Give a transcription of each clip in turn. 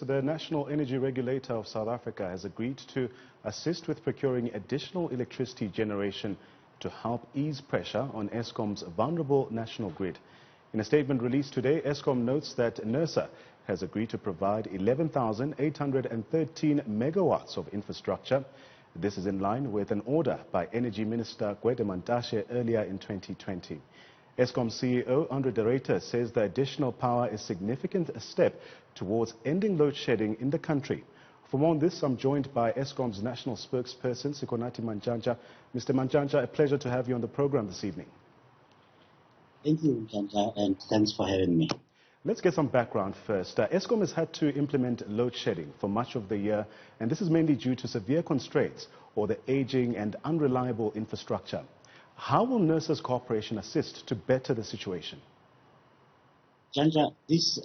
the National Energy Regulator of South Africa has agreed to assist with procuring additional electricity generation to help ease pressure on Eskom's vulnerable national grid. In a statement released today, Eskom notes that NARSA has agreed to provide 11,813 megawatts of infrastructure. This is in line with an order by Energy Minister Sikonathi Mantshantsha earlier in 2020. Eskom CEO Regulator says the additional power is a significant step towards ending load shedding in the country. For more on this, I'm joined by Eskom's National Spokesperson, Sikonathi Mantshantsha. Mr. Mantshantsha, a pleasure to have you on the program this evening. Thank you, Mantshantsha, and thanks for having me. Let's get some background first. Eskom has had to implement load shedding for much of the year, and this is mainly due to severe constraints or the aging and unreliable infrastructure. How will NARSA's cooperation assist to better the situation? Mantshantsha, this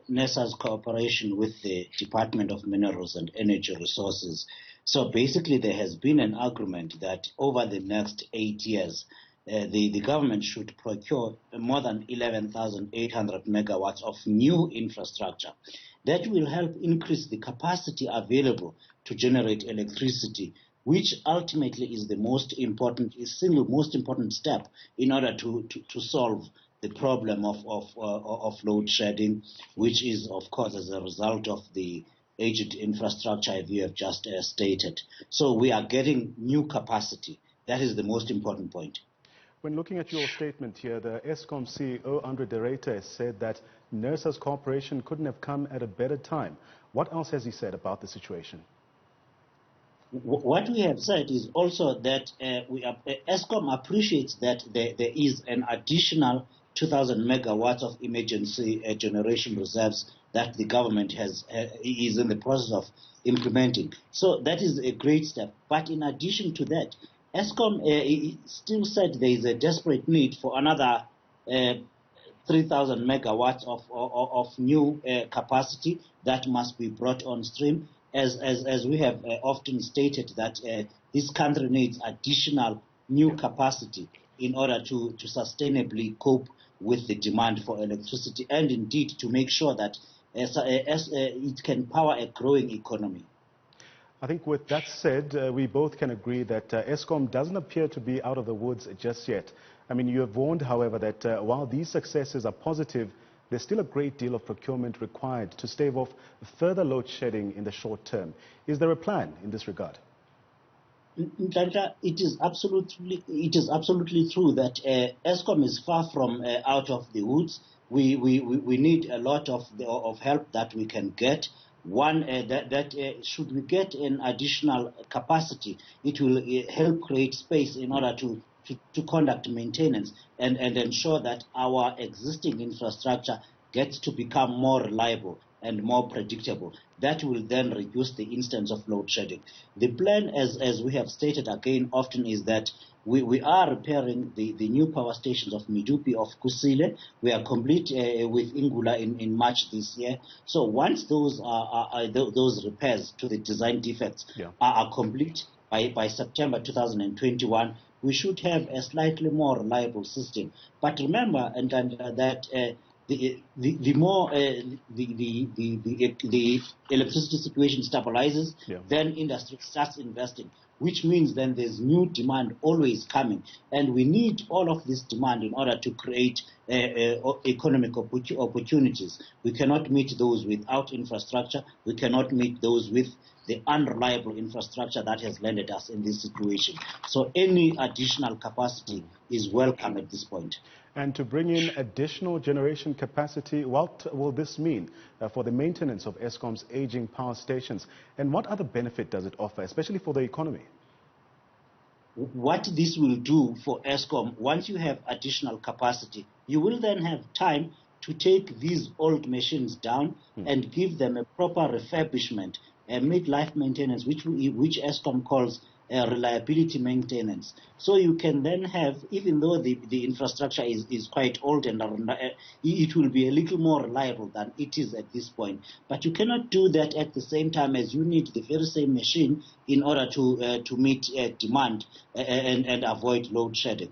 NARSA's cooperation with the Department of Minerals and Energy Resources. So basically there has been an agreement that over the next 8 years, the government should procure more than 11,800 megawatts of new infrastructure. That will help increase the capacity available to generate electricity, which ultimately is the single most important step in order to solve the problem of load shedding, which is, of course, as a result of the aged infrastructure as you have just stated. So we are getting new capacity. That is the most important point. When looking at your statement here, the Eskom CEO Regulator said that NARSA's cooperation couldn't have come at a better time. What else has he said about the situation? What we have said is also that Eskom appreciates that there is an additional 2,000 megawatts of emergency generation reserves that the government is in the process of implementing. So that is a great step. But in addition to that, Eskom still said there is a desperate need for another 3,000 megawatts of new capacity that must be brought on stream. As we have often stated that this country needs additional new capacity in order to sustainably cope with the demand for electricity and indeed to make sure that it can power a growing economy. I think with that said, we both can agree that Eskom doesn't appear to be out of the woods just yet. I mean, you have warned, however, that while these successes are positive, there's still a great deal of procurement required to stave off further load shedding in the short term. Is there a plan in this regard? Mantshantsha, it is absolutely true that Eskom is far from out of the woods. We need a lot of help that we can get. One, should we get an additional capacity, it will help create space in order to conduct maintenance and ensure that our existing infrastructure gets to become more reliable and more predictable. That will then reduce the instance of load shedding. The plan, as we have stated again often, is that we are repairing the new power stations of Medupi, of Kusile. We are complete with Ingula in March this year. So once those repairs to the design defects are complete by September 2021, we should have a slightly more reliable system. But remember, that the more the electricity situation stabilizes, then industry starts investing, which means then there's new demand always coming, and we need all of this demand in order to create economic opportunities. We cannot meet those without infrastructure. We cannot meet those with the unreliable infrastructure that has landed us in this situation. So any additional capacity is welcome at this point. And to bring in additional generation capacity, what will this mean for the maintenance of Eskom's aging power stations? And what other benefit does it offer, especially for the economy? What this will do for Eskom, once you have additional capacity, you will then have time to take these old machines down and give them a proper refurbishment, a mid-life maintenance, which Eskom calls reliability maintenance. So you can then have, even though the infrastructure is quite old and it will be a little more reliable than it is at this point. But you cannot do that at the same time as you need the very same machine in order to meet demand and avoid load shedding.